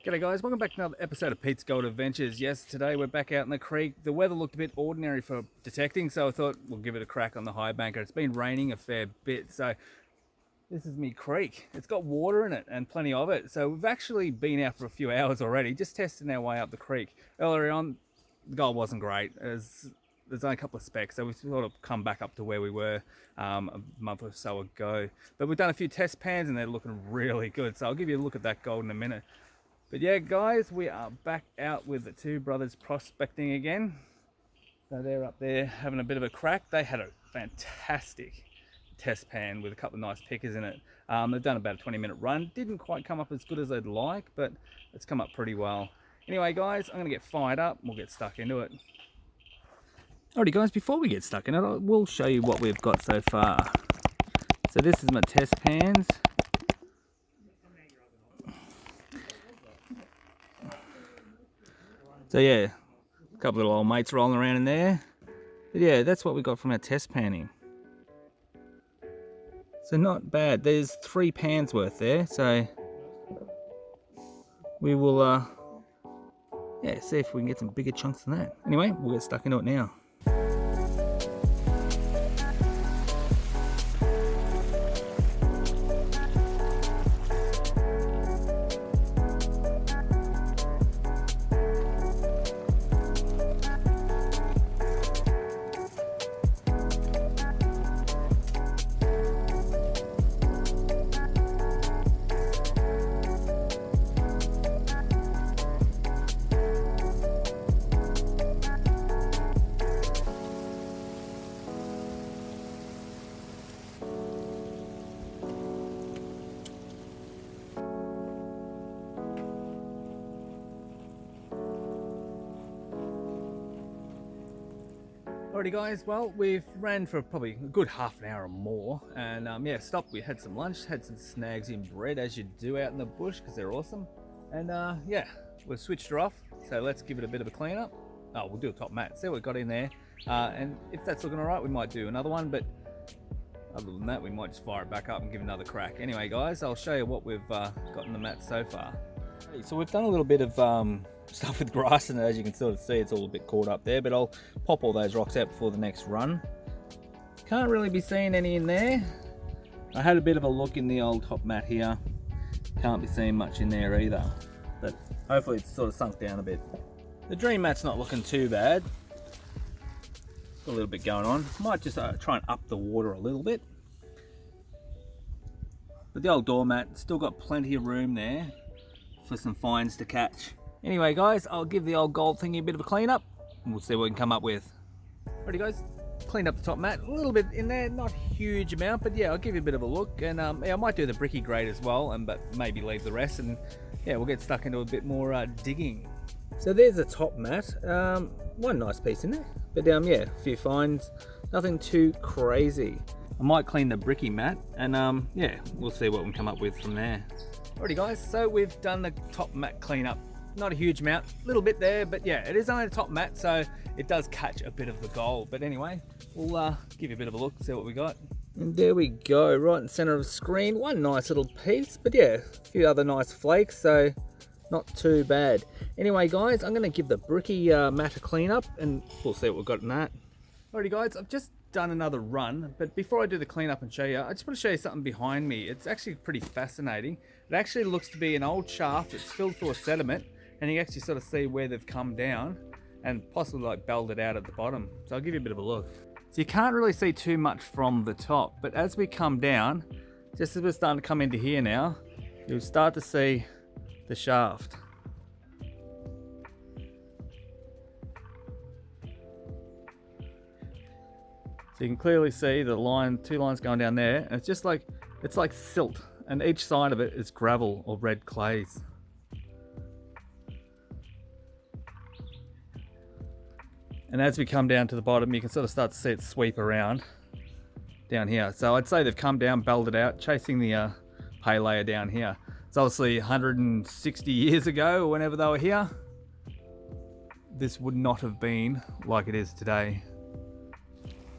G'day guys, welcome back to another episode of Pete's Gold Adventures. Yes, today we're back out in the creek. The weather looked a bit ordinary for detecting, so I thought we'll give it a crack on the high banker. It's been raining a fair bit, so this is me creek. It's got water in it and plenty of it. So we've actually been out for a few hours already, just testing our way up the creek. Earlier on, the gold wasn't great. There's only a couple of specks, so we've sort of come back up to where we were a month or so ago. But we've done a few test pans and they're looking really good, so I'll give you a look at that gold in a minute. But yeah, guys, we are back out with the two brothers prospecting again. So they're up there having a bit of a crack. They had a fantastic test pan with a couple of nice pickers in it. They've done about a 20-minute run. Didn't quite come up as good as they'd like, but it's come up pretty well. Anyway, guys, I'm going to get fired up. We'll get stuck into it. Alrighty, guys, before we get stuck in it, I will show you what we've got so far. So this is my test pans. So yeah, a couple of little old mates rolling around in there. But yeah, that's what we got from our test panning. So not bad. There's 3 pans worth there. So we will, yeah, see if we can get some bigger chunks than that. Anyway, we'll get stuck into it now. Alrighty guys, well, we've ran for probably a good half an hour or more, and yeah, stopped. We had some lunch, had some snags in bread, as you do out in the bush, because they're awesome. And yeah, we've switched her off, so let's give it a bit of a clean up. Oh, we'll do a top mat, see what we've got in there, and if that's looking alright, we might do another one, but other than that, we might just fire it back up and give another crack. Anyway guys, I'll show you what we've got in the mat so far. So we've done a little bit of stuff with grass, and as you can sort of see, it's all a bit caught up there, but I'll pop all those rocks out before the next run. Can't really be seeing any in there. I had a bit of a look in the old top mat here. Can't be seeing much in there either, but hopefully it's sort of sunk down a bit. The dream mat's not looking too bad. Got a little bit going on. Might just try and up the water a little bit. But the old doormat, still got plenty of room there for some fines to catch. Anyway guys, I'll give the old gold thingy a bit of a clean up and we'll see what we can come up with. Alrighty guys, cleaned up the top mat, a little bit in there, not a huge amount, but yeah, I'll give you a bit of a look, and yeah, I might do the bricky grade as well, but maybe leave the rest, and yeah, we'll get stuck into a bit more digging. So there's the top mat, one nice piece in there, but yeah, a few fines, nothing too crazy. I might clean the bricky mat, and yeah, we'll see what we can come up with from there. Alrighty guys, so we've done the top mat cleanup. Not a huge amount, a little bit there, but yeah, it is only the top mat, so it does catch a bit of the gold. But anyway, we'll give you a bit of a look, see what we got. And there we go, right in the center of the screen. One nice little piece, but yeah, a few other nice flakes, so not too bad. Anyway guys, I'm gonna give the bricky mat a clean up and we'll see what we've got in that. Alrighty guys, I've just done another run, but before I do the cleanup and show you, I just want to show you something behind me. It's actually pretty fascinating. It actually looks to be an old shaft that's filled full of sediment, and you actually sort of see where they've come down and possibly like belted out at the bottom. So I'll give you a bit of a look. So you can't really see too much from the top, but as we come down, just as we're starting to come into here now, you'll start to see the shaft. So you can clearly see the line, 2 lines going down there, and it's just like, it's like silt, and each side of it is gravel or red clays. And as we come down to the bottom, you can sort of start to see it sweep around down here. So I'd say they've come down, belted out, chasing the pay layer down here. It's obviously 160 years ago, or whenever they were here. This would not have been like it is today.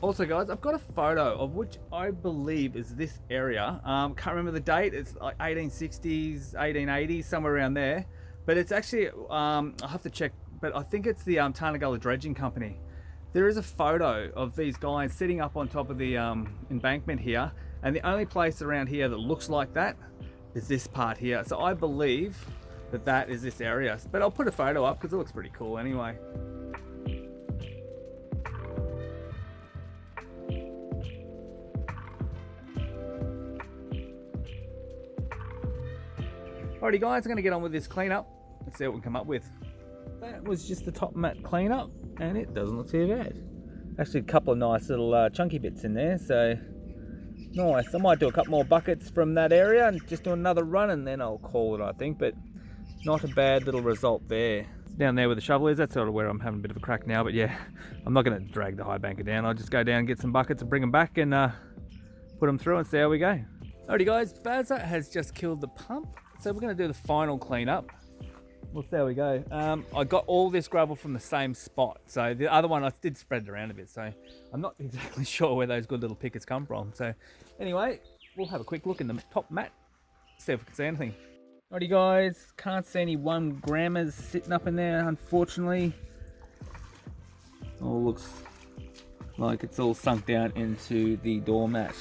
Also guys, I've got a photo of which I believe is this area. Can't remember the date, it's like 1860s, 1880s, somewhere around there. but it's actually, I'll have to check, but I think it's the Tarnagulla dredging company. There is a photo of these guys sitting up on top of the embankment here, and the only place around here that looks like that is this part here. So I believe that that is this area, but I'll put a photo up because it looks pretty cool anyway. Alrighty guys, I'm going to get on with this cleanup. Let's see what we can come up with. That was just the top mat cleanup, and it doesn't look too bad. Actually, a couple of nice little chunky bits in there, so nice. I might do a couple more buckets from that area and just do another run, and then I'll call it, I think. But not a bad little result there. Down there where the shovel is, that's sort of where I'm having a bit of a crack now. But yeah, I'm not going to drag the high banker down. I'll just go down and get some buckets and bring them back and put them through and see how we go. Alrighty guys, Bazza has just killed the pump. So we're going to do the final cleanup. Well, there we go. I got all this gravel from the same spot. So the other one, I did spread it around a bit. So I'm not exactly sure where those good little pickers come from. So anyway, we'll have a quick look in the top mat. See if we can see anything. Alrighty guys, can't see any 1 grammers sitting up in there, unfortunately. All looks like it's all sunk down into the doormat.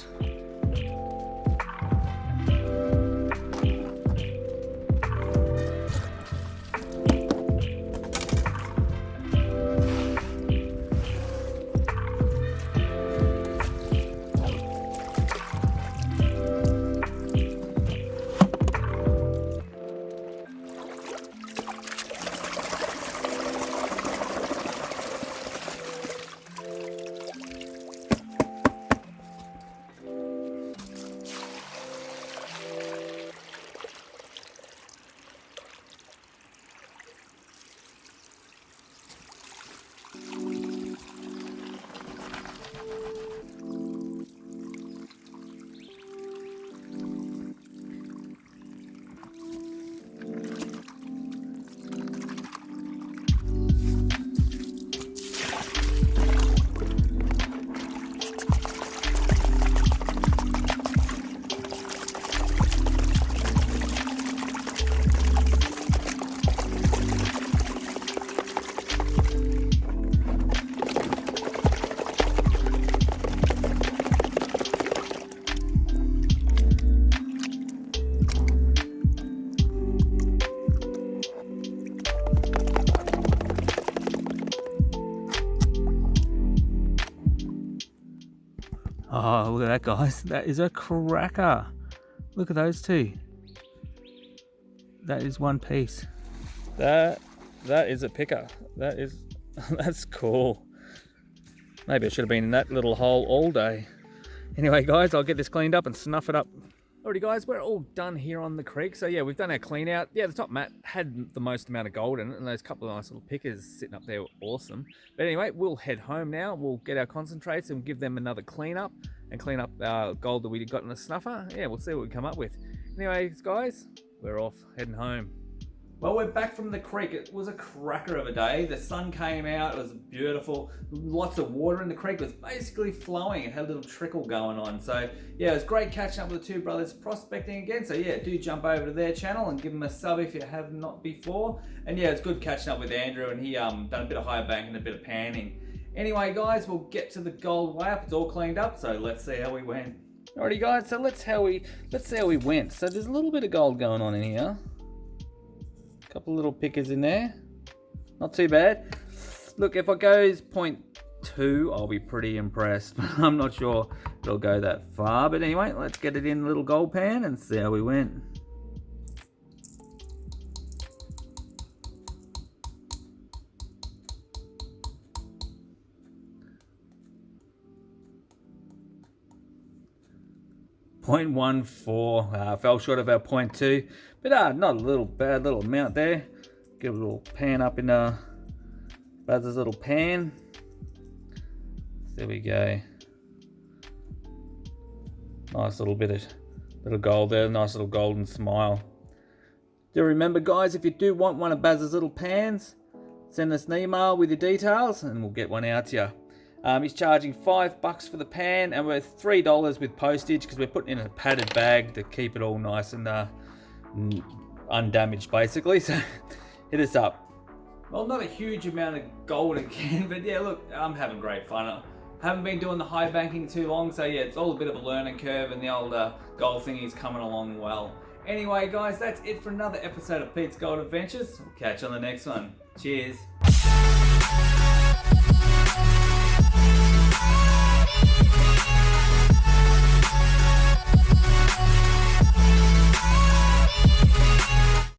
Oh, look at that, guys. That is a cracker. Look at those two. That is one piece. That is a picker. That is, that's cool. Maybe I should have been in that little hole all day. Anyway, guys, I'll get this cleaned up and snuff it up. Alrighty guys, we're all done here on the creek. So yeah, we've done our clean out. Yeah, the top mat had the most amount of gold in it, and those couple of nice little pickers sitting up there were awesome. But anyway, we'll head home now. We'll get our concentrates and give them another clean up and clean up our gold that we got in the snuffer. Yeah, we'll see what we come up with. Anyways, guys, we're off heading home. Well, we're back from the creek. It was a cracker of a day. The sun came out, it was beautiful. Lots of water in the creek. It was basically flowing. It had a little trickle going on. So yeah, it was great catching up with the two brothers prospecting again. So yeah, do jump over to their channel and give them a sub if you have not before. And yeah, it's good catching up with Andrew, and he done a bit of high bank and a bit of panning. Anyway, guys, we'll get to the gold way up. It's all cleaned up, so let's see how we went. Alrighty guys, so let's see how we went. So there's a little bit of gold going on in here. Couple little pickers in there, not too bad. Look, if it goes 0.2, I'll be pretty impressed. I'm not sure it'll go that far, but anyway, let's get it in a little gold pan and see how we went. .14, fell short of our 0.2, but not a little bad little amount there. Get a little pan up in Buzz's little pan. There we go. Nice little bit of gold there, nice little golden smile. Do remember, guys, if you do want one of Buzz's little pans, send us an email with your details and we'll get one out to you. He's charging $5 for the pan, and we're $3 with postage because we're putting it in a padded bag to keep it all nice and undamaged, basically. So hit us up. Well, not a huge amount of gold again, but yeah, look, I'm having great fun. I haven't been doing the high banking too long, so yeah, it's all a bit of a learning curve, and the old gold thingy's coming along well. Anyway, guys, that's it for another episode of Pete's Gold Adventures. We'll catch you on the next one. Cheers.